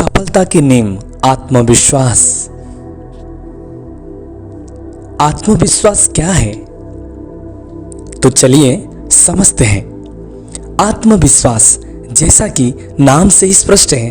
सफलता की नींव आत्मविश्वास। आत्मविश्वास क्या है, तो चलिए समझते हैं। आत्मविश्वास जैसा कि नाम से ही स्पष्ट है,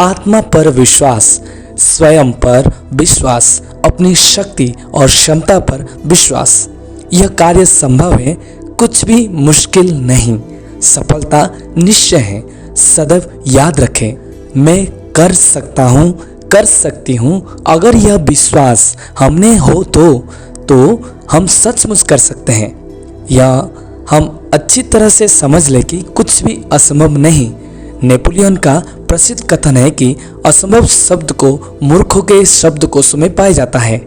आत्मा पर विश्वास, स्वयं पर विश्वास, अपनी शक्ति और क्षमता पर विश्वास। यह कार्य संभव है, कुछ भी मुश्किल नहीं। सफलता निश्चय है। सदैव याद रखें, मैं कर सकता हूँ, कर सकती हूँ। अगर यह विश्वास हमने हो तो हम सचमुच कर सकते हैं। या हम अच्छी तरह से समझ लें कि कुछ भी असंभव नहीं। नेपोलियन का प्रसिद्ध कथन है कि असंभव शब्द को मूर्खों के शब्दकोश में पाया जाता है।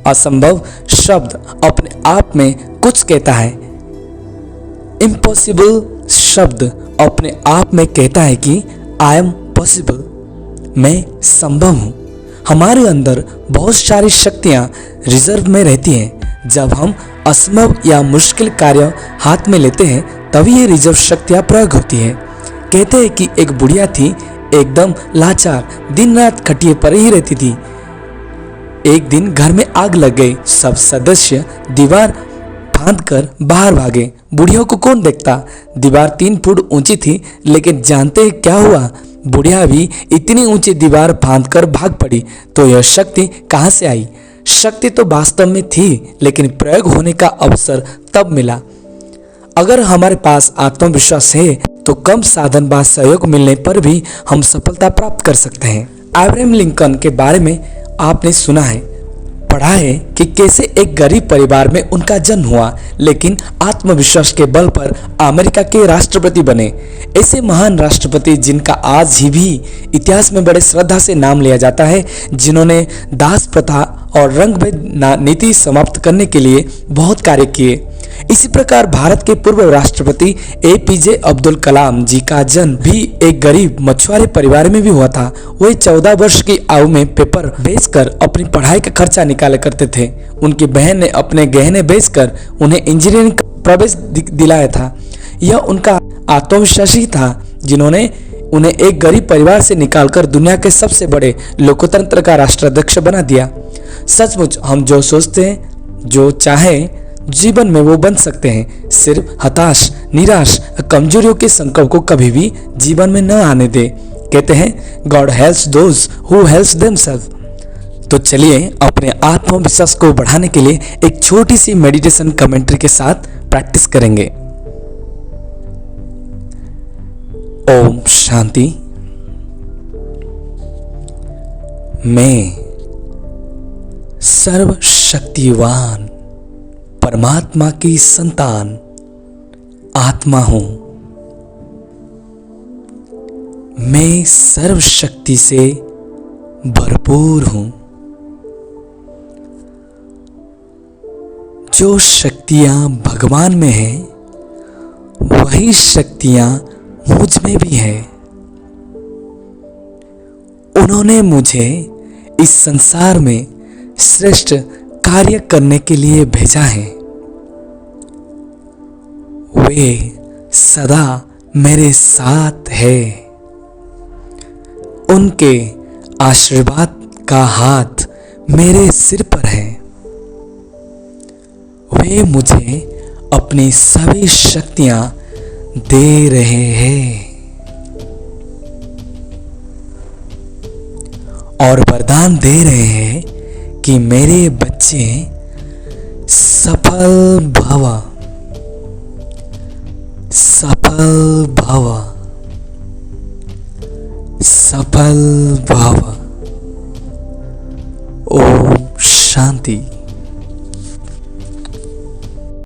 असंभव शब्द अपने आप में कुछ कहता है। इम्पॉसिबल शब्द अपने आप में कहता है कि आई एम पॉसिबल, मैं संभव हूँ। हमारे अंदर बहुत सारी शक्तियाँ रिजर्व में रहती हैं। जब हम असंभव या मुश्किल कार्य हाथ में लेते हैं तभी ये रिजर्व शक्तियाँ प्रयोग होती हैं। कहते हैं कि एक बुढ़िया थी, एकदम लाचार, दिन रात खटिए पर ही रहती थी। एक दिन घर में आग लग गई। सब सदस्य दीवार फांदकर बाहर भागे। बुढ़िया को कौन देखता। दीवार 3 फुट ऊंची थी, लेकिन जानते क्या हुआ, बुढ़िया भी इतनी ऊंची दीवार फांदकर भाग पड़ी। तो यह शक्ति कहाँ से आई। शक्ति तो वास्तव में थी, लेकिन प्रयोग होने का अवसर तब मिला। अगर हमारे पास आत्मविश्वास है तो कम साधन व सहयोग मिलने पर भी हम सफलता प्राप्त कर सकते हैं। अब्राहम लिंकन के बारे में आपने सुना है, पढ़ा है कि कैसे एक गरीब परिवार में उनका जन्म हुआ, लेकिन आत्मविश्वास के बल पर अमेरिका के राष्ट्रपति बने। ऐसे महान राष्ट्रपति जिनका आज ही भी इतिहास में बड़े श्रद्धा से नाम लिया जाता है, जिन्होंने दास प्रथा और रंगभेद नीति समाप्त करने के लिए बहुत कार्य किए। इसी प्रकार भारत के पूर्व राष्ट्रपति APJ अब्दुल कलाम जी का जन्म भी एक गरीब मछुआरे परिवार में भी हुआ था। वह 14 वर्ष की आयु में पेपर बेचकर अपनी पढ़ाई का खर्चा निकाला करते थे। उनकी बहन ने अपने गहने बेचकर उन्हें इंजीनियरिंग प्रवेश दिलाया था। यह उनका आत्मविश्वास ही था जिन्होंने उन्हें एक गरीब परिवार से निकालकर दुनिया के सबसे बड़े लोकतंत्र का राष्ट्राध्यक्ष बना दिया। सचमुच हम जो सोचते हैं, जो चाहे जीवन में वो बन सकते हैं। सिर्फ हताश, निराश, कमजोरियों के संकल्प को कभी भी जीवन में न आने दे। कहते हैं God helps those who helps themselves. तो चलिए अपने आत्मविश्वास को बढ़ाने के लिए एक छोटी सी मेडिटेशन कमेंट्री के साथ प्रैक्टिस करेंगे। ओम शांति। मैं सर्वशक्तिवान परमात्मा की संतान आत्मा हूं। मैं सर्वशक्ति से भरपूर हूं। जो शक्तियां भगवान में हैं, वही शक्तियां मुझ में भी है। उन्होंने मुझे इस संसार में श्रेष्ठ कार्य करने के लिए भेजा है। वे सदा मेरे साथ है। उनके आशीर्वाद का हाथ मेरे सिर पर है। वे मुझे अपनी सभी शक्तियां दे रहे हैं और वरदान दे रहे हैं कि मेरे बच्चे सफल भव, सफल भव, सफल भव। ओम शांति।